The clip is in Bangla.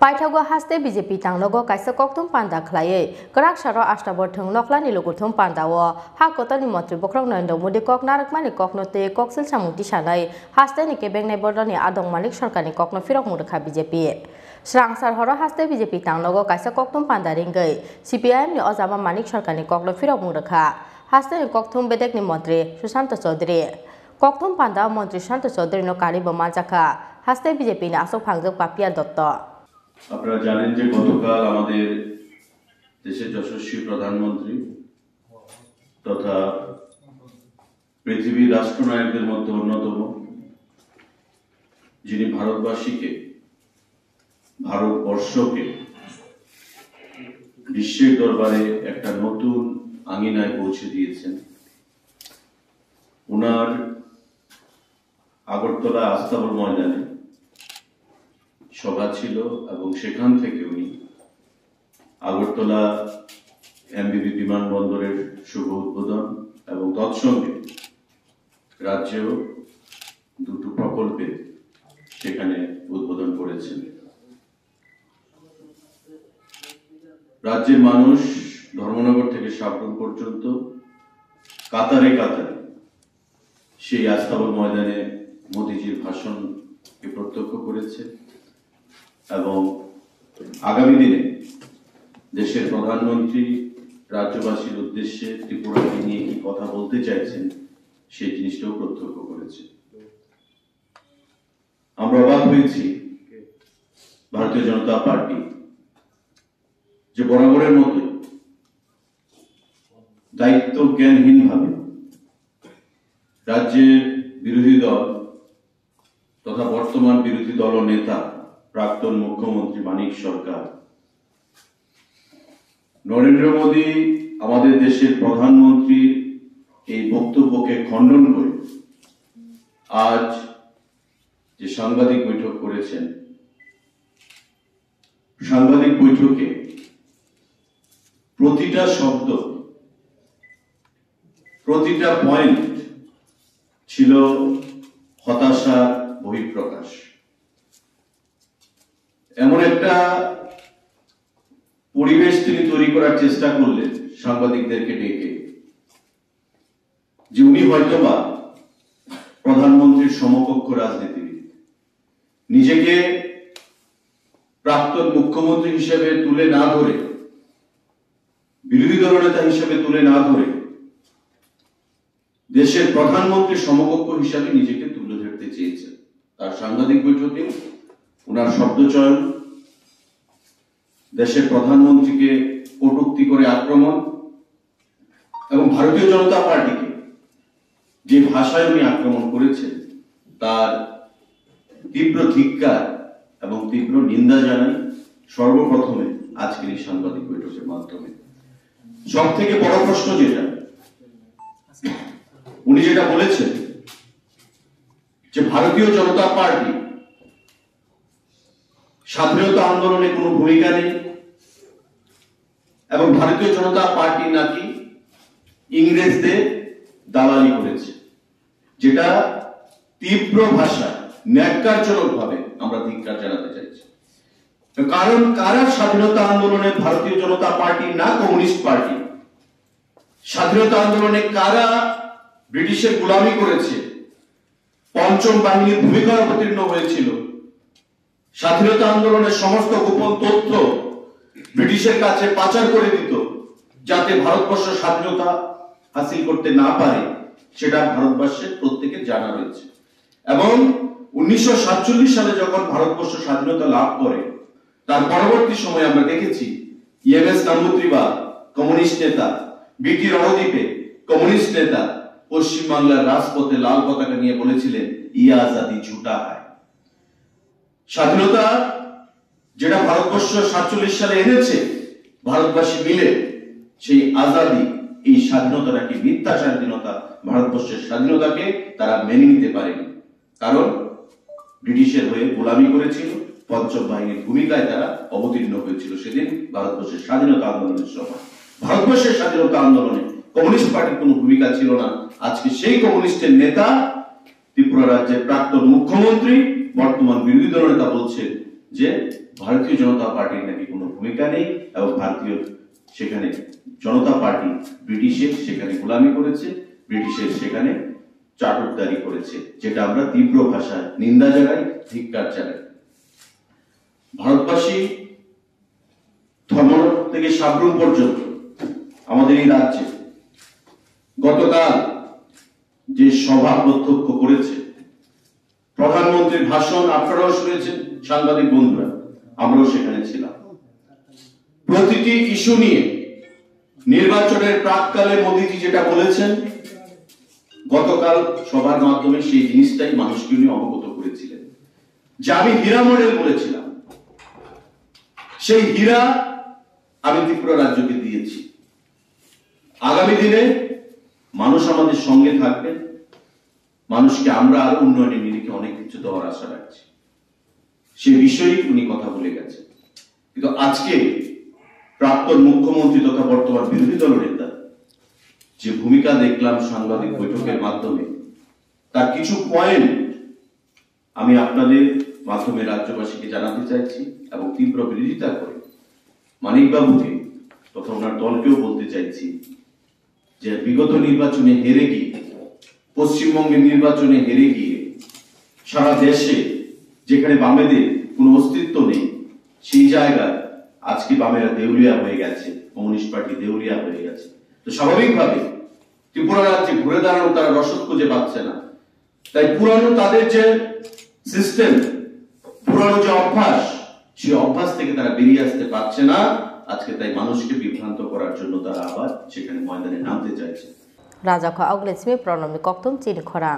Paithago haste BJP tanglogo kaisa koktum panda khlaye krak saro ashtabor thung noklani loguthum pandawo ha kotani mantri bokrang nando modi kok narakmani koknote koksil samuti sanai haste ni kebengnai bordoni adong malik sarkani kokno firok murkha BJP Srangsar horo haste BJP tanglogo kaisa koktum panda ringai CPIM ni ojama manik sarkani kokno firok murkha haste ni koktum bedek ni mantri Sushant Chaudhary koktum panda mantri Sushant Chaudhary no kari bomanjaka haste BJP ni asok phangjok Papia Dotto আপনারা জানেন যে গতকাল আমাদের দেশের যশস্বী প্রধানমন্ত্রী তথা পৃথিবীর রাষ্ট্রনায়কদের মধ্যে অন্যতম যিনি ভারতবাসীকে ভারতবর্ষকে বিশ্বের দরবারে একটা নতুন আঙিনায় পৌঁছে দিয়েছেন ওনার আগরতলা আস্তাবল ময়দানে সভা ছিল এবং সেখান থেকে উনি আগরতলা এমবিবি বিমানবন্দরের শুভ উদ্বোধন এবং তৎসঙ্গে রাজ্যেও দুটো প্রকল্পে সেখানে উদ্বোধন করেছেন রাজ্যের মানুষ ধর্মনগর থেকে সাবরুম পর্যন্ত কাতারে কাতারে সেই আস্তাবল ময়দানে মোদিজির ভাষণকে প্রত্যক্ষ করেছে এবং আগামী দিনে দেশের প্রধানমন্ত্রী রাজ্যবাসীর উদ্দেশ্যে ত্রিপুরাকে নিয়ে কি কথা বলতে চাইছেন সেই জিনিসটাও প্রত্যক্ষ করেছে আমরা অবাক হয়েছি ভারতীয় জনতা পার্টি যে বরাবরের মতো দায়িত্ব জ্ঞানহীন ভাবে রাজ্যের বিরোধী দল তথা বর্তমান বিরোধী দল নেতা প্রাক্তন মুখ্যমন্ত্রী মানিক সরকার নরেন্দ্র মোদী আমাদের দেশের প্রধানমন্ত্রী এই বক্তব্যকে খণ্ডন করে আজ যে সাংবাদিক বৈঠক করেছেন সাংবাদিক বৈঠকে প্রতিটা শব্দ প্রতিটা পয়েন্ট ছিল হতাশার বহিঃপ্রকাশ এমন একটা পরিবেশ তিনি তৈরি করার চেষ্টা করলেন সাংবাদিকদেরকে ডেকে যে উনি হয়তোবা প্রধানমন্ত্রীর সমকক্ষ রাজনীতিবিদ নিজেকে প্রাক্তন মুখ্যমন্ত্রী হিসেবে তুলে না ধরে বিরোধী দলনেতা হিসেবে তুলে না ধরে দেশের প্রধানমন্ত্রীর সমকক্ষ হিসেবে নিজেকে তুলে ধরতে চেয়েছেন তার সাংবাদিক বৈঠকে ওনার শব্দচয়ন দেশের প্রধানমন্ত্রীকে কটূক্তি করে আক্রমণ এবং ভারতীয় জনতা পার্টিকে যে ভাষায় উনি আক্রমণ করেছেন তার তীব্র ধিক্কার এবং তীব্র নিন্দা জানাই সর্বপ্রথমে আজকের এই সাংবাদিক বৈঠকের মাধ্যমে সব থেকে বড় প্রশ্ন যেটা উনি যেটা বলেছেন যে ভারতীয় জনতা পার্টি স্বাধীনতা আন্দোলনে কোনো ভূমিকা নেই এবং ভারতীয় জনতা পার্টি নাকি ইংরেজদের দালালি করেছে যেটা তীব্র ভাষা ন্যাক্কারজনক ভাবে আমরা ধিক্কার জানাতে চাইছি কারণ কারা স্বাধীনতা আন্দোলনে ভারতীয় জনতা পার্টি না কমিউনিস্ট পার্টি স্বাধীনতা আন্দোলনে কারা ব্রিটিশের গোলামি করেছে পঞ্চম বাহিনীর ভূমিকা অবতীর্ণ হয়েছিল স্বাধীনতা আন্দোলনের সমস্ত গোপন তথ্য ব্রিটিশের কাছে পাচার করে দিত যাতে ভারতবর্ষ স্বাধীনতা হাসিল করতে না পারে সেটা ভারতবর্ষের প্রত্যেকের জানা রয়েছে এবং 1947 সালে যখন ভারতবর্ষ স্বাধীনতা লাভ করে তার পরবর্তী সময়ে আমরা দেখেছি ইএমএস নাম্বুত্রিবা কমিউনিস্ট নেতা বিটি রণদ্বীপে কমিউনিস্ট নেতা পশ্চিমবাংলার রাজপথে লাল পতাকা নিয়ে বলেছিলেন ইয়ে আজাদি ঝুটা হয় স্বাধীনতা যেটা ভারতবর্ষ 47 সালে এনেছে ভারতবাসী মিলে সেই আজাদি এই স্বাধীনতাটাকে মিথ্যা স্বাধীনতা ভারতবর্ষের স্বাধীনতাকে তারা মেনে নিতে পারেনি কারণ ব্রিটিশের হয়ে গোলামি করেছিল পঞ্চম বাহিনীর ভূমিকায় তারা অবতীর্ণ হয়েছিল সেদিন ভারতবর্ষের স্বাধীনতা আন্দোলনের সময় ভারতবর্ষের স্বাধীনতা আন্দোলনে কমিউনিস্ট পার্টির কোনো ভূমিকা ছিল না আজকে সেই কমিউনিস্টের নেতা ত্রিপুরা রাজ্যের প্রাক্তন মুখ্যমন্ত্রী বর্তমান বিরোধী দল নেতা বলছেন যে ভারতীয় জনতা পার্টির নাকি কোনো ভূমিকা নেই এবং ভারতীয় সেখানে জনতা পার্টি ব্রিটিশের সেখানে গোলামি করেছে, ব্রিটিশের সেখানে চাটুকদারি করেছে, যেটা আমরা তীব্র ভাষায় নিন্দা জানাই, ধিক্কার জানাই। ভারতবাসী ধর্মনগর থেকে সাবরুম পর্যন্ত আমাদের এই রাজ্যে গতকাল যে সভা প্রত্যক্ষ করেছে, প্রধানমন্ত্রীর ভাষণ আপনারাও শুনেছেন, সাংবাদিক বন্ধুরা, আমরাও সেখানে ছিলাম। প্রতিটি ইস্যু নিয়ে নির্বাচনের প্রাককালে মোদীজি যেটা বলেছেন, গতকাল সবার মাধ্যমে সেই জিনিসটাই মানুষকে উনি অবগত করেছিলেন, যে আমি হীরা মডেল বলেছিলাম, সেই হীরা আমি ত্রিপুরা রাজ্যকে দিয়েছি। আগামী দিনে মানুষ আমাদের সঙ্গে থাকবেন, মানুষকে আমরা আরো উন্নয়নের নিরিখে অনেক কিছু দেওয়ার আশা রাখছি। সে বিষয়ে উনি কথা বলে গেছেন। কিন্তু আজকে প্রাক্তন মুখ্যমন্ত্রী তথা বর্তমান বিরোধী দল নেতা যে ভূমিকা দেখলাম সাংবাদিক বৈঠকের মাধ্যমে, তার কিছু পয়েন্ট আমি আপনাদের মাধ্যমে রাজ্যবাসীকে জানাতে চাইছি এবং তীব্র বিরোধিতা করে মানিকবাবুকে তথা ওনার দলকেও বলতে চাইছি যে বিগত নির্বাচনে হেরে গিয়ে, পশ্চিমবঙ্গের নির্বাচনে হেরে গিয়ে সারা দেশে যেখানে বামেদের কোনো অস্তিত্ব নেই, সেই জায়গায় আজকে বামেরা দেউলিয়া হয়ে গেছে, কমিউনিস্ট পার্টি দেউলিয়া হয়ে গেছে। তো স্বাভাবিকভাবে ত্রিপুরা রাজ্যে ঘুরে দাঁড়ানো তারা রসদ খুঁজে পাচ্ছে না। তাই পুরানো তাদের যে সিস্টেম, পুরানো যে অভ্যাস, সেই অভ্যাস থেকে তারা বেরিয়ে আসতে পারছে না। আজকে তাই মানুষকে বিভ্রান্ত করার জন্য তারা আবার সেখানে ময়দানে নামতে চাইছে। রাজাখা অগ্লেসমি প্রণমী কক্তম চিনি খরা।